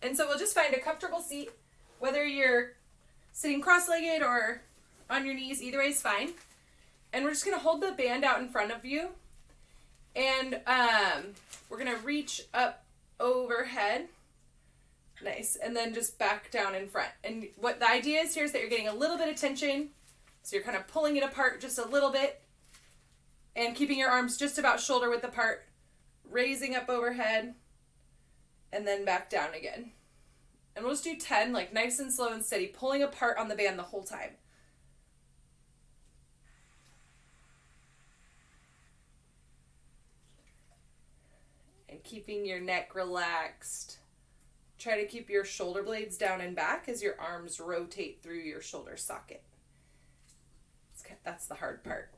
And so we'll just find a comfortable seat, whether you're sitting cross-legged or on your knees, either way is fine. And we're just going to hold the band out in front of you. And we're going to reach up overhead. Nice. And then just back down in front. And what the idea is here is that you're getting a little bit of tension. So you're kind of pulling it apart just a little bit. And keeping your arms just about shoulder width apart. Raising up overhead. And then back down again. And we'll just do 10, like nice and slow and steady, pulling apart on the band the whole time. And keeping your neck relaxed. Try to keep your shoulder blades down and back as your arms rotate through your shoulder socket. That's the hard part.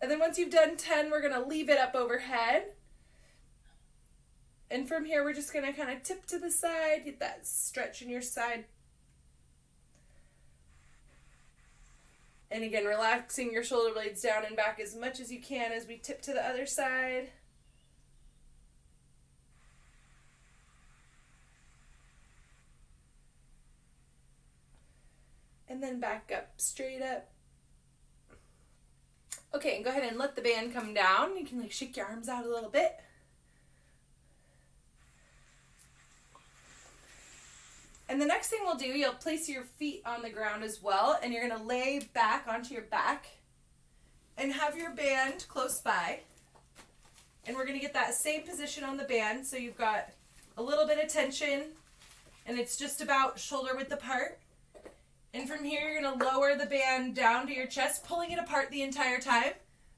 And then once you've done 10, we're going to leave it up overhead. And from here, we're just going to kind of tip to the side, get that stretch in your side. And again, relaxing your shoulder blades down and back as much as you can as we tip to the other side. And then back up, straight up. Okay, and go ahead and let the band come down. You can like shake your arms out a little bit. And the next thing we'll do, you'll place your feet on the ground as well, and you're going to lay back onto your back and have your band close by. And we're going to get that same position on the band, so you've got a little bit of tension, and it's just about shoulder width apart. And from here, you're going to lower the band down to your chest, pulling it apart the entire time.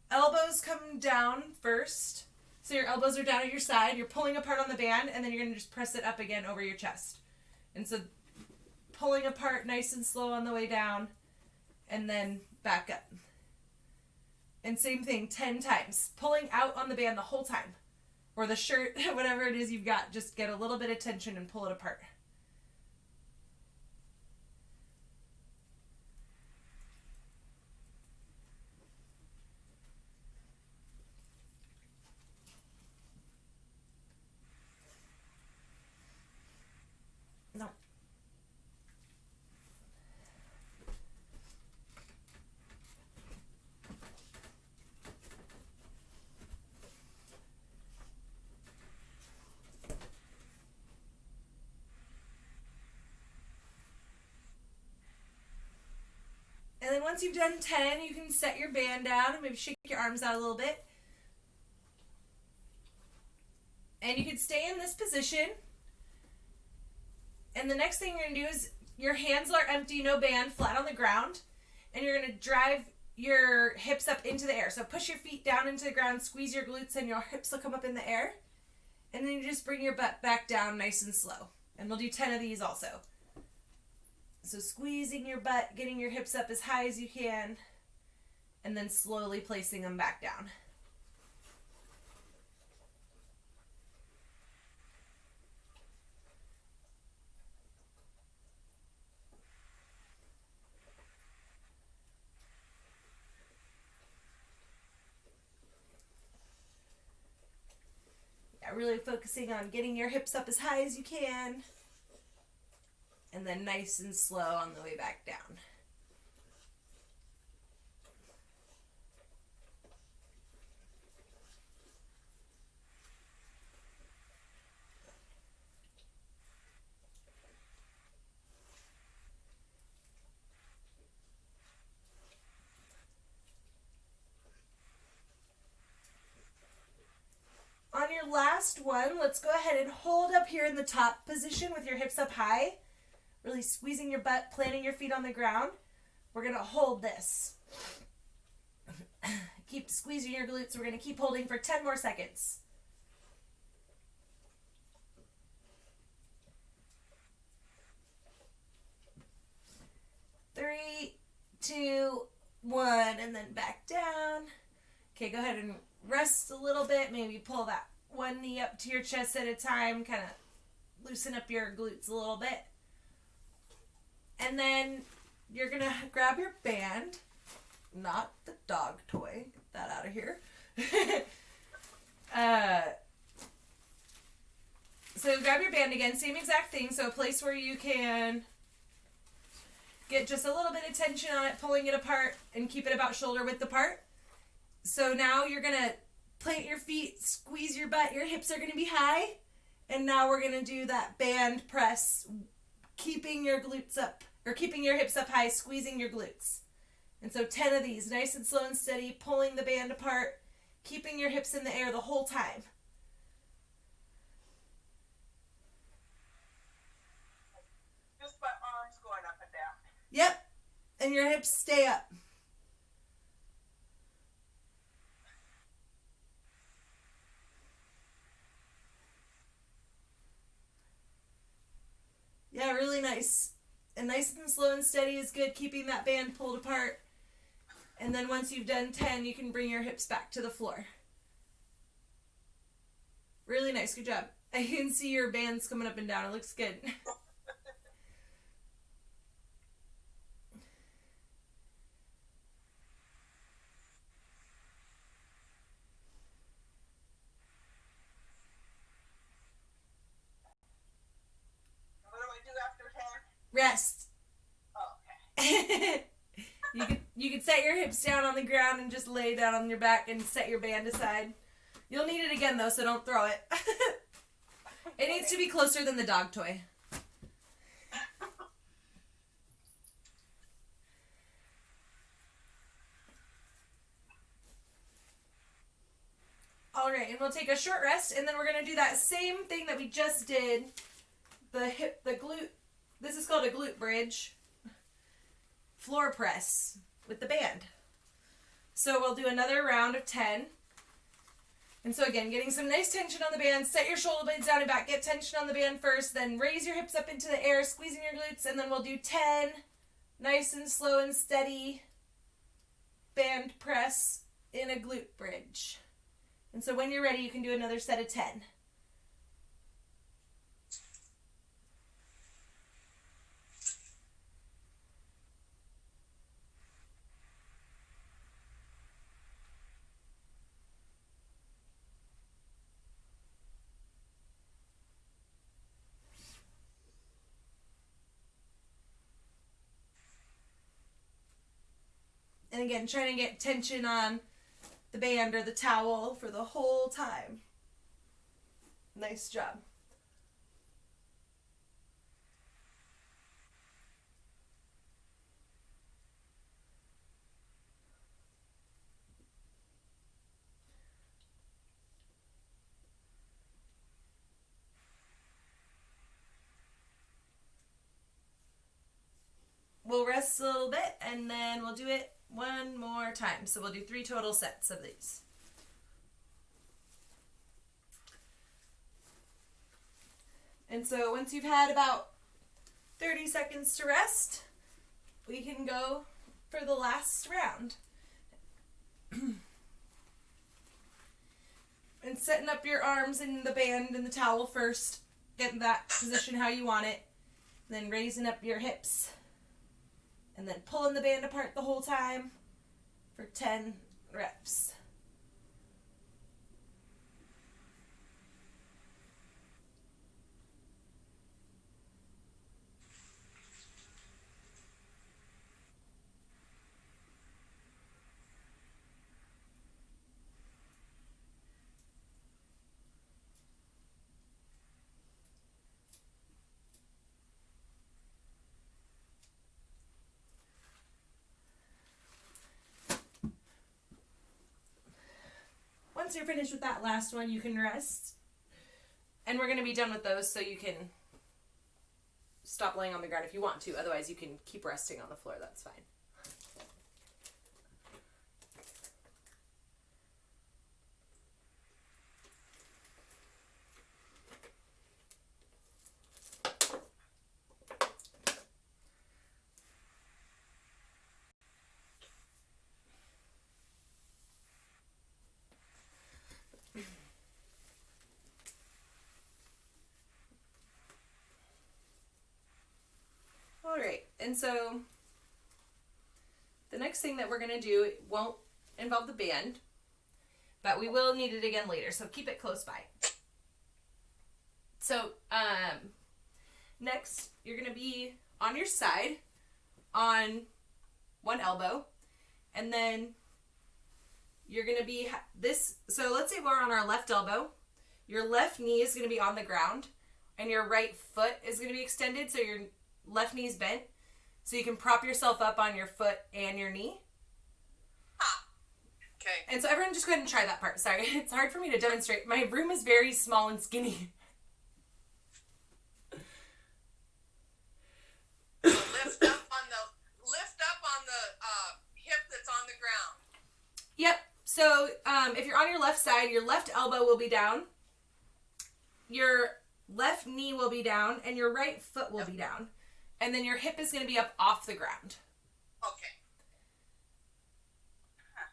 Elbows come down first. So your elbows are down at your side. You're pulling apart on the band, and then you're going to just press it up again over your chest. And so pulling apart nice and slow on the way down, and then back up. And same thing, 10 times. Pulling out on the band the whole time. Or the shirt, whatever it is you've got, just get a little bit of tension and pull it apart. No. And then once you've done 10, you can set your band down and maybe shake your arms out a little bit. And you can stay in this position. And the next thing you're going to do is your hands are empty, no band, flat on the ground. And you're going to drive your hips up into the air. So push your feet down into the ground, squeeze your glutes, and your hips will come up in the air. And then you just bring your butt back down nice and slow. And we'll do 10 of these also. So squeezing your butt, getting your hips up as high as you can, and then slowly placing them back down. Yeah, really focusing on getting your hips up as high as you can. And then nice and slow on the way back down. On your last one, let's go ahead and hold up here in the top position with your hips up high. Really squeezing your butt, planting your feet on the ground. We're going to hold this. Keep squeezing your glutes. We're going to keep holding for 10 more seconds. Okay, go ahead and rest a little bit. Maybe pull that one knee up to your chest at a time. Kind of loosen up your glutes a little bit. And then you're going to grab your band. Not the dog toy. Get that out of here. So grab your band again. Same exact thing. So a place where you can get just a little bit of tension on it, pulling it apart, and keep it about shoulder width apart. So now you're going to plant your feet, squeeze your butt. Your hips are going to be high. And now we're going to do that band press, keeping your glutes up, or keeping your hips up high, squeezing your glutes. And so 10 of these, nice and slow and steady, pulling the band apart, keeping your hips in the air the whole time. Just my arms going up and down. Yep. And your hips stay up. Yeah, really nice. And nice and slow and steady is good, keeping that band pulled apart. And then once you've done 10, you can bring your hips back to the floor. Really nice. Good job. I can see your bands coming up and down. It looks good. What do I do after 10? Rest. Okay. You could set your hips down on the ground and just lay down on your back and set your band aside. You'll need it again though, so don't throw it. It needs to be closer than the dog toy. All right, and we'll take a short rest, and then we're gonna do that same thing that we just did. The glute. This is called a glute bridge. Floor press with the band. So we'll do another round of 10. And so again, getting some nice tension on the band. Set your shoulder blades down and back. Get tension on the band first. Then raise your hips up into the air, squeezing your glutes. And then we'll do 10. Nice and slow and steady. Band press in a glute bridge. And so when you're ready, you can do another set of 10. And again, trying to get tension on the band or the towel for the whole time. Nice job. We'll rest a little bit and then we'll do it one more time. So we'll do 3 total sets of these. And so once you've had about 30 seconds to rest, we can go for the last round. And setting up your arms in the band and the towel first. Getting that position how you want it. Then raising up your hips. And then pulling the band apart the whole time for 10 reps. Once you're finished with that last one, you can rest. And we're going to be done with those, so you can stop laying on the ground if you want to. Otherwise, you can keep resting on the floor. That's fine. And so the next thing that we're going to do won't involve the band, but we will need it again later, so keep it close by. So next, you're going to be on your side on one elbow, and then you're going to be this. So let's say we're on our left elbow. Your left knee is going to be on the ground, and your right foot is going to be extended, so your left knee is bent. So you can prop yourself up on your foot and your knee. Okay. And so everyone just go ahead and try that part. Sorry, it's hard for me to demonstrate. My room is very small and skinny. Lift up on the hip that's on the ground. Yep. So if you're on your left side, your left elbow will be down, your left knee will be down, and your right foot will be down. And then your hip is going to be up off the ground. Okay. Huh.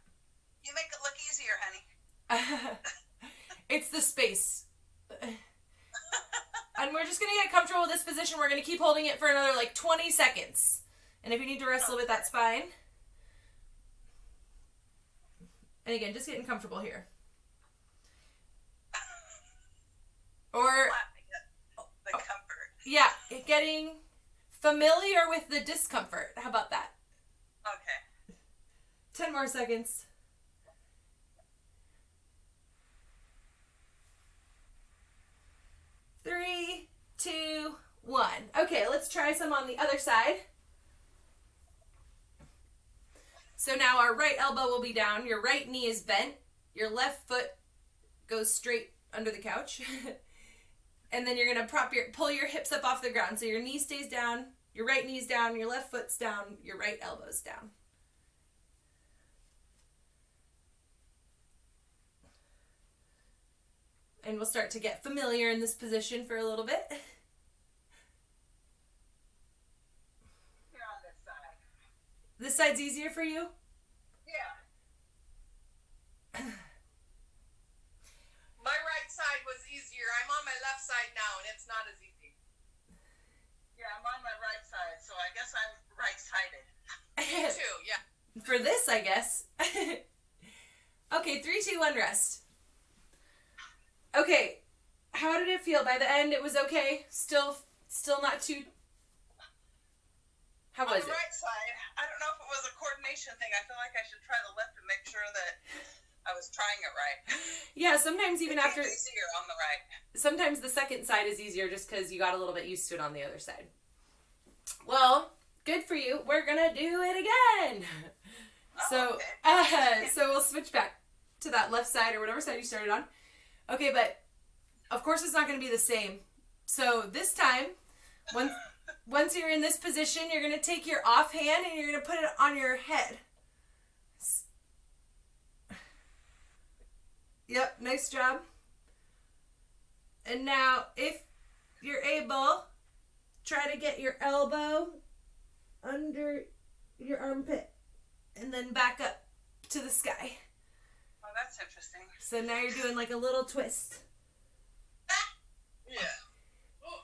You make it look easier, honey. It's the space. And we're just going to get comfortable with this position. We're going to keep holding it for another 20 seconds. And if you need to rest a little bit, that's fine. And again, just getting comfortable here. Or, The comfort. yeah, getting familiar with the discomfort. How about that? Okay. 10 more seconds. 3, 2, 1. Okay, let's try some on the other side. So now our right elbow will be down, your right knee is bent, your left foot goes straight under the couch. And then you're going to pull your hips up off the ground. So your knee stays down, your right knee's down, your left foot's down, your right elbow's down. And we'll start to get familiar in this position for a little bit. Here on this side. This side's easier for you? Yeah. My right side was easier. I'm on my left side now, and it's not as easy. Yeah, I'm on my right side, so I guess I'm right-sided. Me too, yeah. For this, I guess. Okay, 3, 2, 1, rest. Okay, how did it feel? By the end, it was okay? Still not too... How was On the it? right side, I don't know if it was a coordination thing. I feel like I should try the left to make sure that I was trying it right. Yeah, sometimes even It's after... easier on the right. Sometimes the second side is easier just because you got a little bit used to it on the other side. Well, good for you. We're going to do it again. Oh, okay. So we'll switch back to that left side or whatever side you started on. Okay, but of course it's not going to be the same. So this time, once you're in this position, you're going to take your offhand and you're going to put it on your head. Yep, nice job. And now, if you're able, try to get your elbow under your armpit and then back up to the sky. Oh, that's interesting. So now you're doing like a little twist. Yeah. Oh,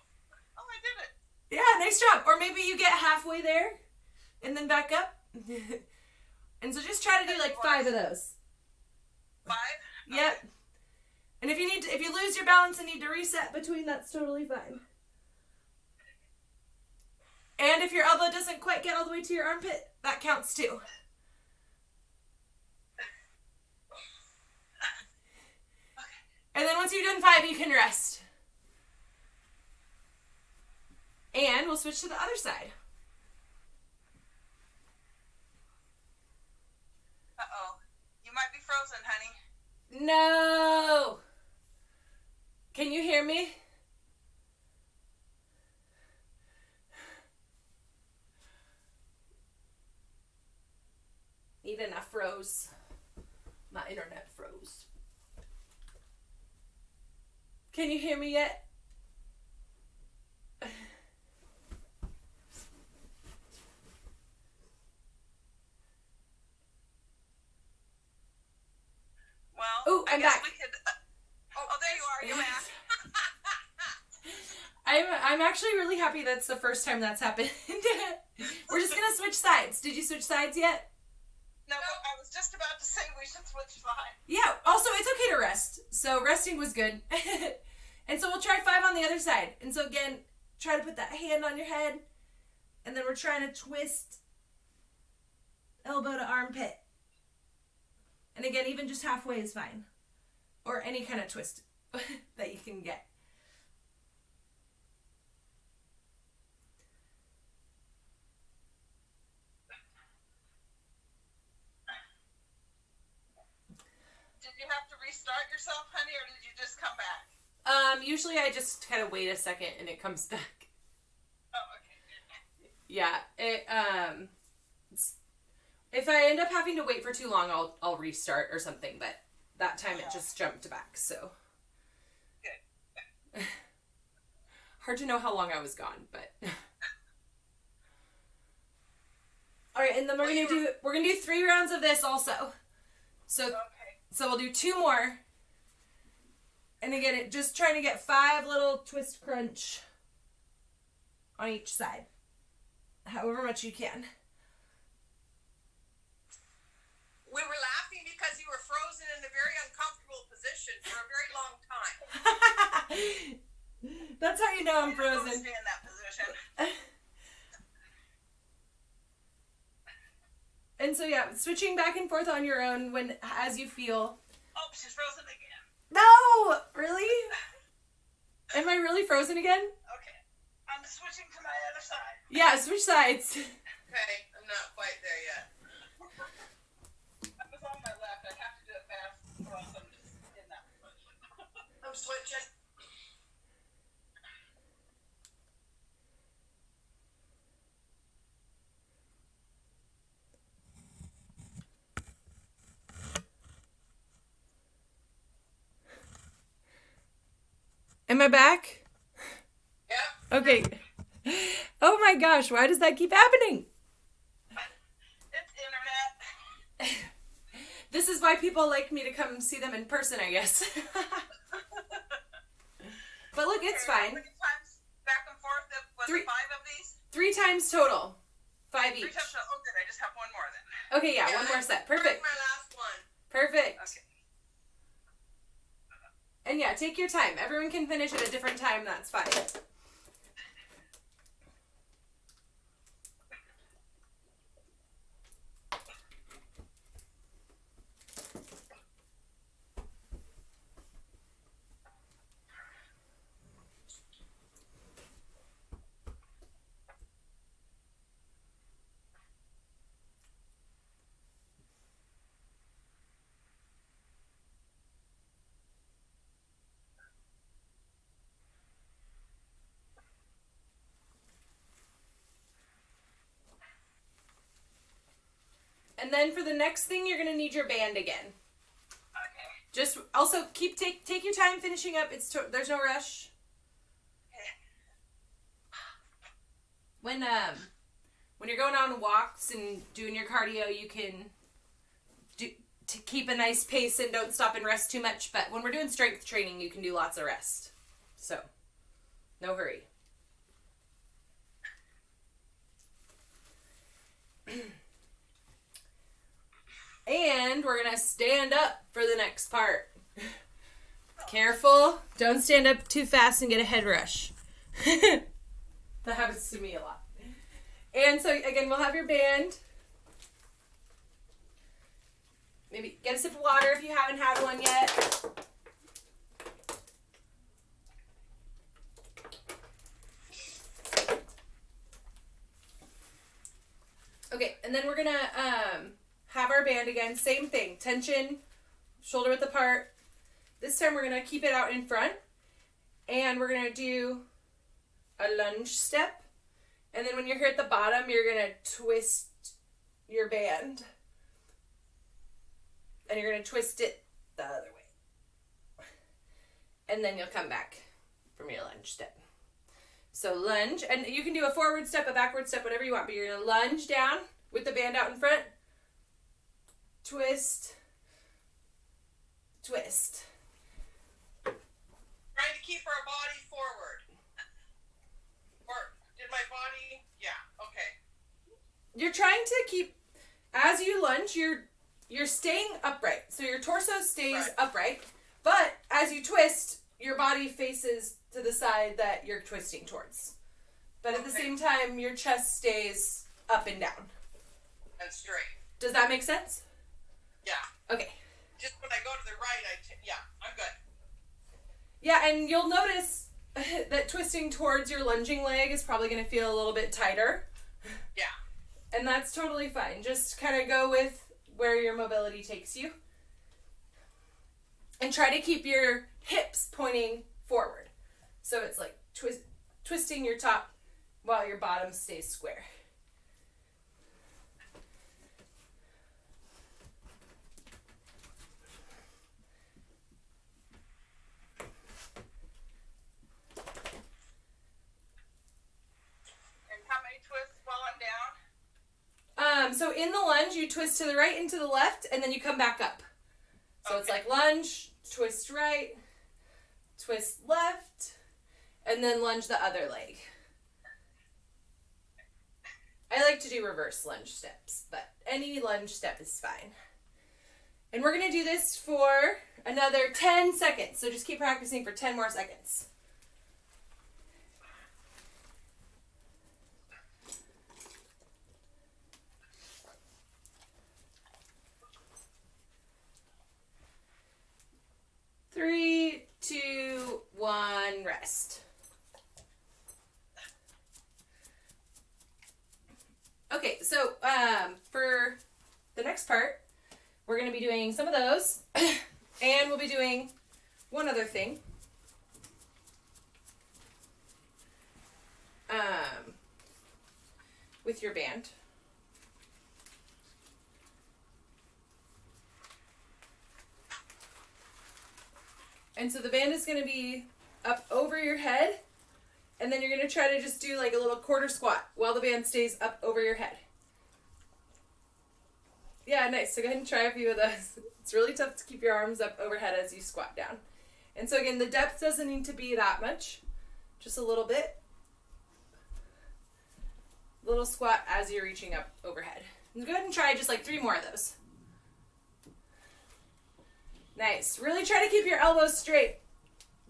I did it. Yeah, nice job. Or maybe you get halfway there and then back up. And so just try to do like 5 of those. 5? Yep. Okay. And if you lose your balance and need to reset between, that's totally fine. And if your elbow doesn't quite get all the way to your armpit, that counts too. And then once you've done 5, you can rest. And we'll switch to the other side. Uh-oh. You might be frozen, honey. No! Can you hear me? Eden, I froze. My internet froze. Can you hear me yet? Well, Ooh, I I'm guess back. we could... oh, there you are. You're back. I'm actually really happy that's the first time that's happened. We're just gonna switch sides. Did you switch sides yet? No, I was just about to say we should switch sides. Yeah. Also, it's okay to rest. So resting was good. And so we'll try 5 on the other side. And so again, try to put that hand on your head. And then we're trying to twist elbow to armpit. And again, even just halfway is fine. Or any kind of twist that you can get. Did you have to restart yourself, honey, or did you just come back? Usually I just kind of wait a second and it comes back. Oh, okay. Yeah, if I end up having to wait for too long, I'll restart or something, but that time it just jumped back, so. Good. Hard to know how long I was gone, but. All right, and then we're gonna do 3 rounds of this also. So, Okay. So we'll do 2 more. And again, just trying to get 5 little twist crunch on each side. However much you can. We were laughing because you were frozen in a very uncomfortable position for a very long time. That's how you know I'm Don't frozen. stay in that position. And so yeah, switching back and forth on your own as you feel. Oh, she's frozen again. No! Really? Am I really frozen again? Okay. I'm switching to my other side. Yeah, switch sides. Okay, I'm not quite there yet. I was on my left. I have to do it fast or else I'm just in that position. I'm switching. Am I back? Yep. Okay. Oh my gosh, why does that keep happening? It's internet. This is why people like me to come see them in person, I guess. But look, it's Okay, fine. How many times back and forth? Was 3 it 5 of these? 3 times total. 5 each. 3 times. Oh, good. I just have one more then. Okay, yeah, one more set. Perfect. My last one. Perfect. Okay. And yeah, take your time. Everyone can finish at a different time. That's fine. And then for the next thing, you're gonna need your band again. Okay. Just also take your time finishing up. There's no rush. When you're going on walks and doing your cardio, you can to keep a nice pace and don't stop and rest too much. But when we're doing strength training, you can do lots of rest. So, no hurry. And we're gonna stand up for the next part. Careful, don't stand up too fast and get a head rush. That happens to me a lot. And so again, we'll have your band. Maybe get a sip of water if you haven't had one yet. Okay, and then we're gonna have our band again. Same thing, tension, shoulder width apart. This time we're gonna keep it out in front, and we're gonna do a lunge step. And then when you're here at the bottom, you're gonna twist your band. And you're gonna twist it the other way. And then you'll come back from your lunge step. So lunge, and you can do a forward step, a backward step, whatever you want, but you're gonna lunge down with the band out in front. Twist. Twist. Trying to keep our body forward. Or did my body? Yeah. Okay. you're trying to keep, as you lunge, you're staying upright. So your torso stays upright, but as you twist, your body faces to the side that you're twisting towards. But at the same time, your chest stays up and down. And straight. Does that make sense? Yeah. Okay. Just when I go to the right, yeah, I'm good. Yeah, and you'll notice that twisting towards your lunging leg is probably going to feel a little bit tighter. Yeah. And that's totally fine. Just kind of go with where your mobility takes you. And try to keep your hips pointing forward. So it's like twisting your top while your bottom stays square. So in the lunge, you twist to the right and to the left, and then you come back up. So it's like lunge, twist right, twist left, and then lunge the other leg. I like to do reverse lunge steps, but any lunge step is fine. And we're going to do this for another 10 seconds. So just keep practicing for 10 more seconds. Three, two, one, rest. Okay, so for the next part, we're going to be doing some of those, and we'll be doing one other thing. With your band. And so the band is going to be up over your head, and then you're going to try to just do like a little quarter squat while the band stays up over your head. Yeah, nice. So go ahead and try a few of those. It's really tough to keep your arms up overhead as you squat down. And so again, the depth doesn't need to be that much, just a little bit. Little squat as you're reaching up overhead. And go ahead and try just like 3 more of those. Nice. Really try to keep your elbows straight.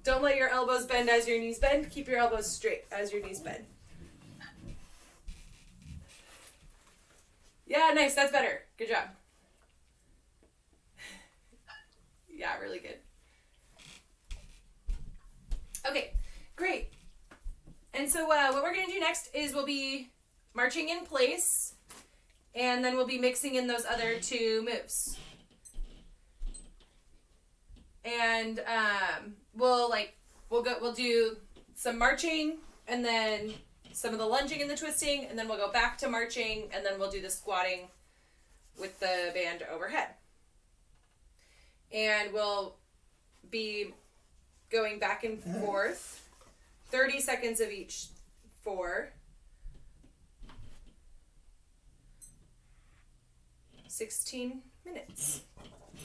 Don't let your elbows bend as your knees bend. Keep your elbows straight as your knees bend. Yeah, nice. That's better. Good job. Yeah, really good. Okay, great. And so what we're going to do next is we'll be marching in place, and then we'll be mixing in those other 2 moves. And we'll do some marching, and then some of the lunging and the twisting, and then we'll go back to marching, and then we'll do the squatting with the band overhead. And we'll be going back and forth, 30 seconds of each for 16 minutes.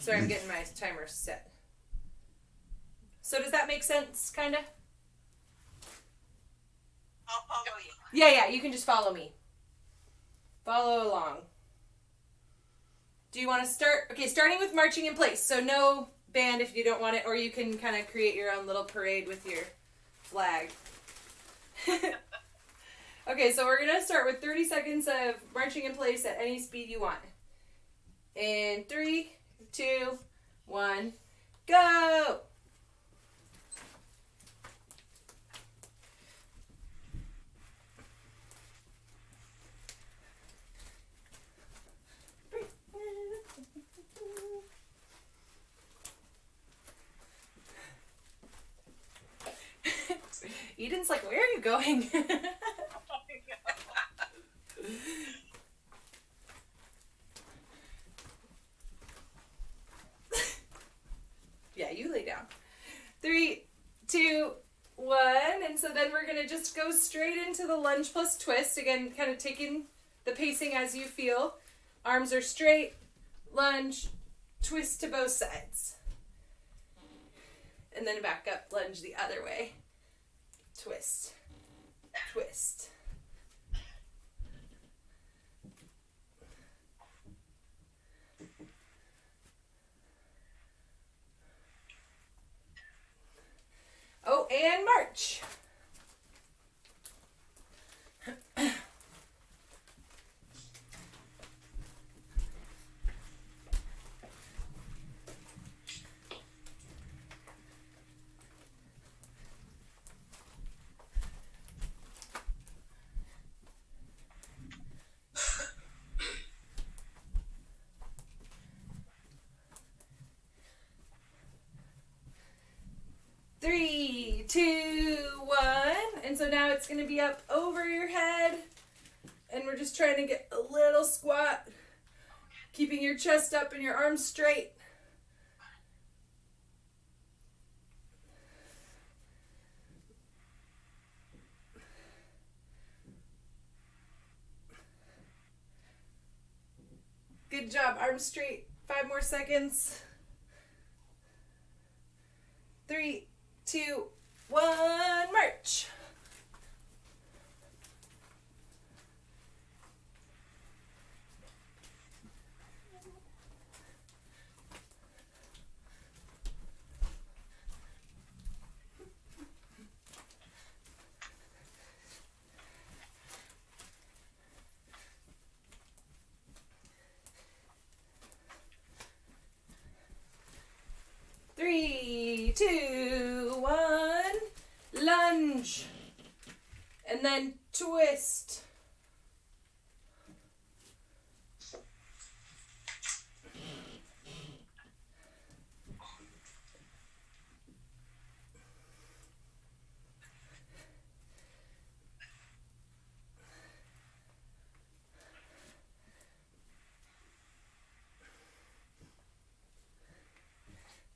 Sorry, I'm getting my timer set. So does that make sense, kind of? I'll follow you. Yeah, you can just follow me. Follow along. Do you want to start? Okay, starting with marching in place. So no band if you don't want it, or you can kind of create your own little parade with your flag. Okay, so we're going to start with 30 seconds of marching in place at any speed you want. In 3, 2, 1, go! Eden's like, where are you going? Yeah, you lay down. 3, 2, 1. And so then we're going to just go straight into the lunge plus twist. Again, kind of taking the pacing as you feel. Arms are straight, lunge, twist to both sides. And then back up, lunge the other way. Twist, twist. march. Three, two, one. And so now it's going to be up over your head. And we're just trying to get a little squat. Keeping your chest up and your arms straight. Good job. Arms straight. 5 more seconds. 3, 2, 1, march. Three, two, one, lunge, and then twist.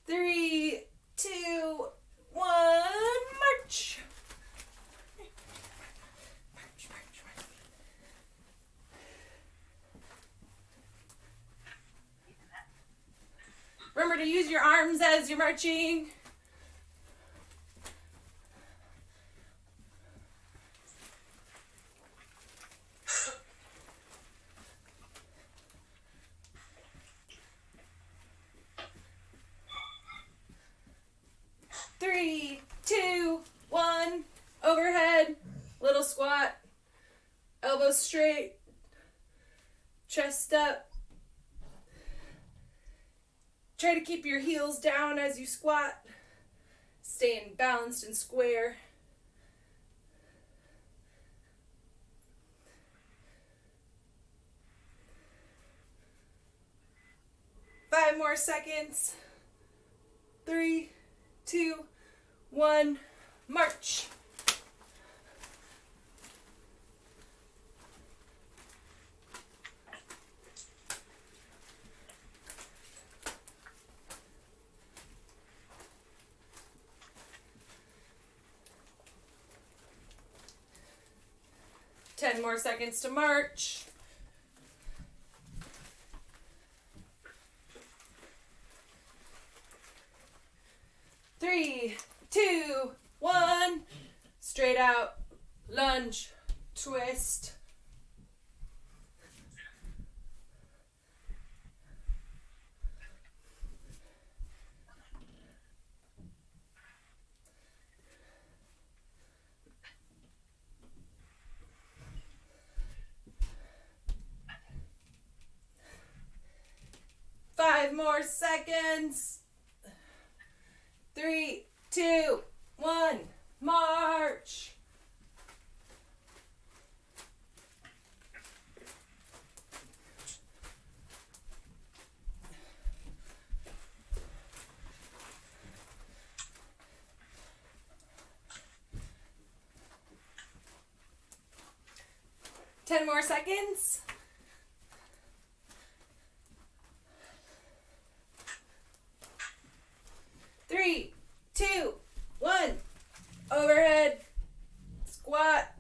Three, two, one, march. March, march, march. Remember to use your arms as you're marching. Three, two, one, overhead, little squat, elbows straight, chest up. Try to keep your heels down as you squat, staying balanced and square. Five more seconds. 3, 2, 1, march. Ten more seconds to march. Three, two, one. Straight out, lunge, twist. Five more seconds. 3, 2, 1, march. Ten more seconds. 3, 2, 1. Overhead. Squat.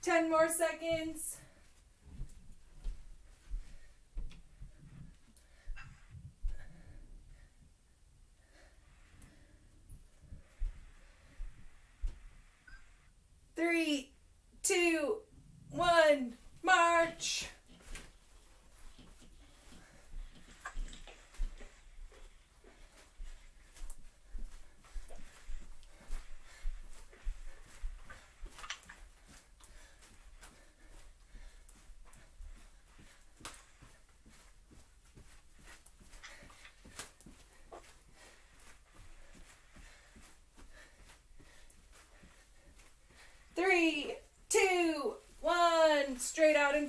Ten more seconds. 3, 2, 1, march.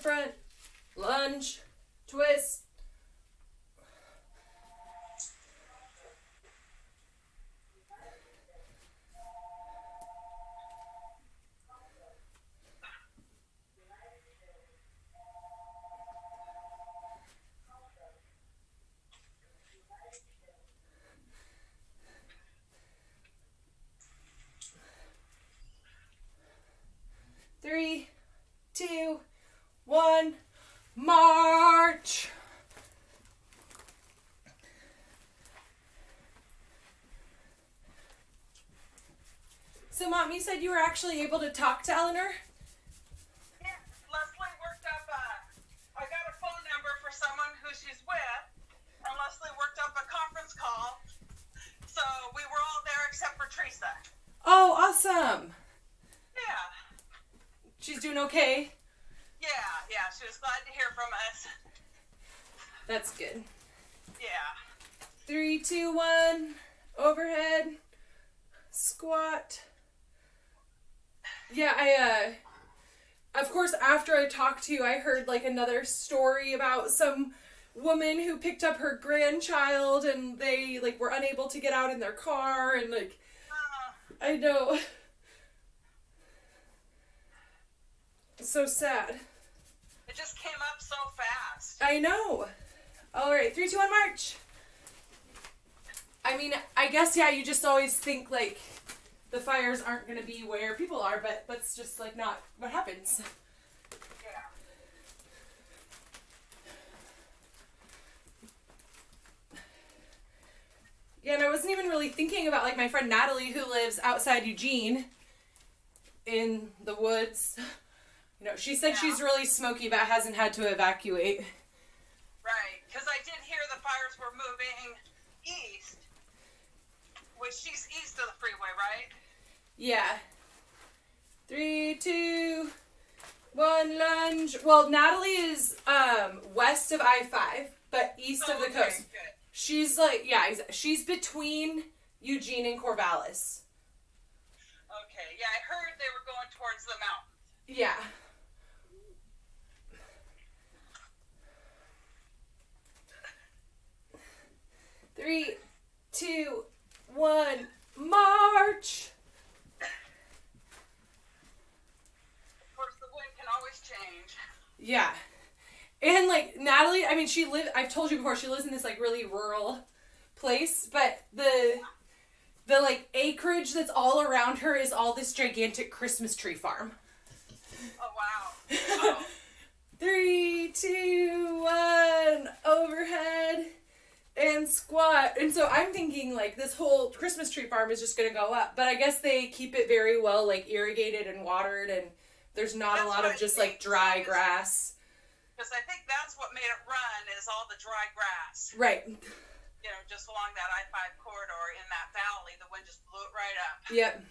front, lunge, twist. Three, two, one, march. So, Mom, you said you were actually able to talk to Eleanor? Yeah, Leslie worked up I got a phone number for someone who she's with, and Leslie worked up a conference call. So we were all there except for Teresa. Oh, awesome. Yeah. She's doing okay? Yeah, she was glad to hear from us. That's good. Yeah. 3, 2, 1, overhead, squat. Yeah, of course, after I talked to you, I heard, like, another story about some woman who picked up her grandchild and they, like, were unable to get out in their car and, like, I know. So sad. It just came up so fast. I know. All right, 3, 2, 1, march. I mean, I guess, yeah, you just always think, like, the fires aren't going to be where people are, but that's just, like, not what happens. Yeah. Yeah, and I wasn't even really thinking about, like, my friend Natalie, who lives outside Eugene in the woods. You know, she said she's really smoky, but hasn't had to evacuate. Right, because I did hear the fires were moving east, which she's east of the freeway, right? Yeah. 3, 2, 1, lunge. Well, Natalie is west of I-5, but east of the coast. Good. She's like, yeah, she's between Eugene and Corvallis. Okay, yeah, I heard they were going towards the mountain. Yeah. Three, 2, 1, march. Of course, the wind can always change. Yeah. And, like, Natalie, I mean, I've told you before, she lives in this, like, really rural place, but the like, acreage that's all around her is all this gigantic Christmas tree farm. Oh, wow. Oh. 3, 2, 1, overhead, and squat. And so I'm thinking, like, this whole Christmas tree farm is just going to go up, but I guess they keep it very well, like, irrigated and watered, and there's not a lot of just, like, dry grass. Because I think that's what made it run, is all the dry grass. Right. You know, just along that I-5 corridor in that valley, the wind just blew it right up. Yep.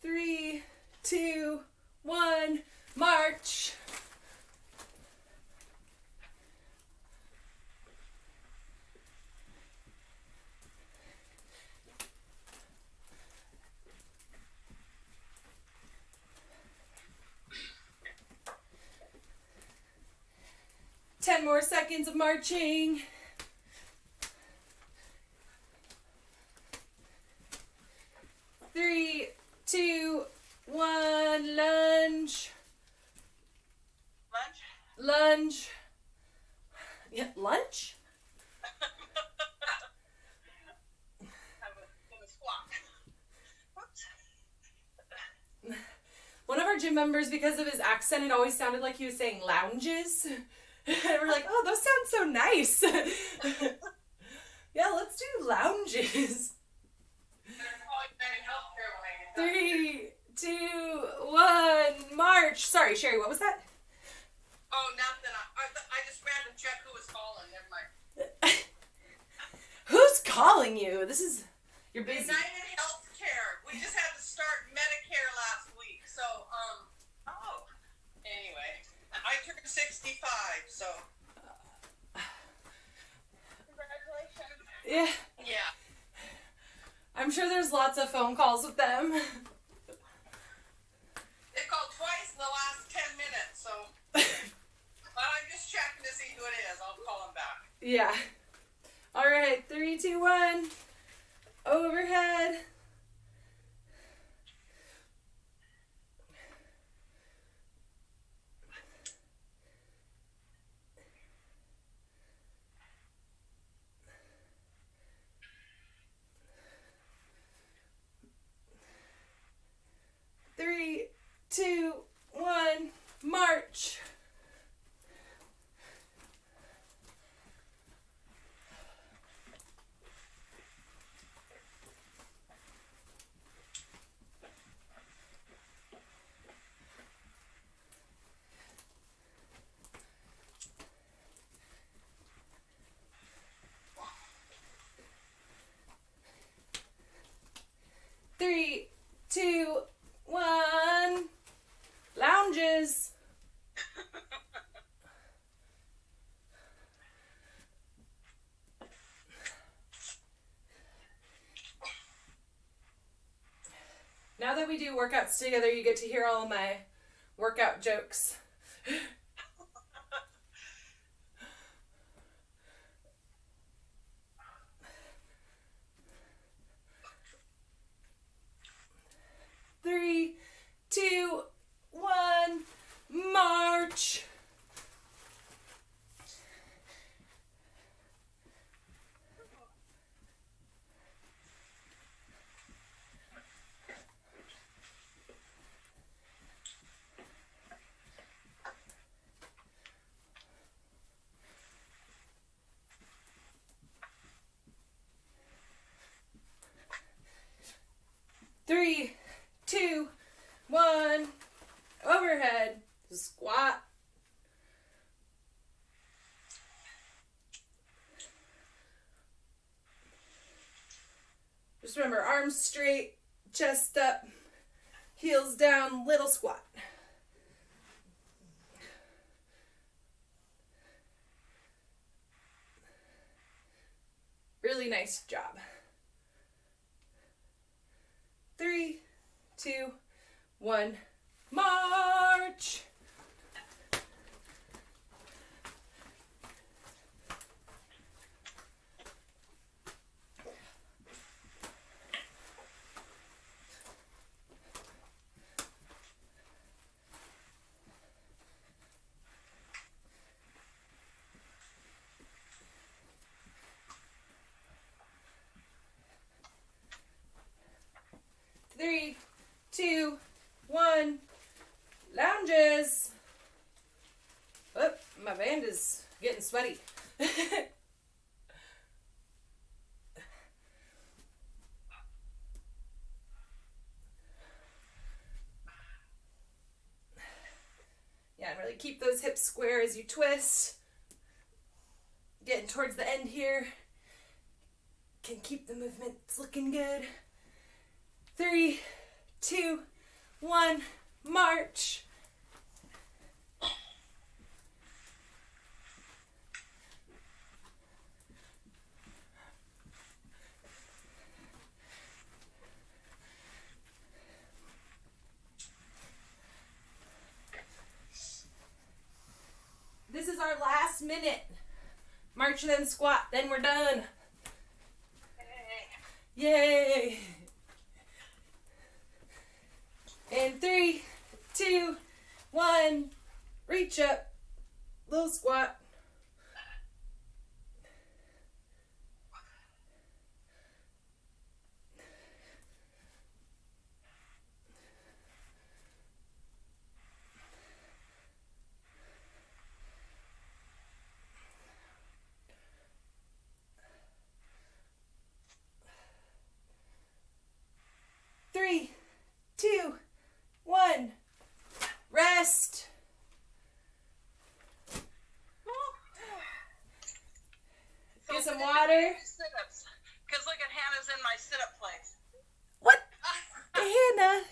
3, 2, 1, march. Ten more seconds of marching. 3, 2, 1, lunge. Lunch? Lunge. Yeah, lunch? I'm a squawk. Whoops. One of our gym members, because of his accent, it always sounded like he was saying lounges. And we're like, oh, those sound so nice. Yeah, let's do lounges. 3, 2, 1, march. Sorry, Sherry, what was that? Oh, nothing. I just ran to check who was calling. Never mind. Who's calling you? You're busy. United Healthcare. We just had to start Medicare last week. So, anyway. I turned 65, so. Congratulations. Yeah. Yeah. I'm sure there's lots of phone calls with them. They called call him back. Yeah. All right, 3, 2, 1. Overhead. Three, two, one, march. Three, two, one, lounges. Now that we do workouts together, you get to hear all my workout jokes. Three, two, one, march. Three, two, one, overhead, squat. Just remember, arms straight, chest up, heels down, little squat. Really nice job. 3, 2, 1, march. Three, two, one, lounges. Oh, my band is getting sweaty. Yeah, and really keep those hips square as you twist. Getting towards the end here. Can keep the movements looking good. 3, 2, 1, march. This is our last minute. March and then squat, then we're done. Yay! And 3, 2, 1, reach up, little squat. Three, two, one, rest. Get some water. Sit-ups. Because look at Hannah's in my sit-up place. What? Hannah.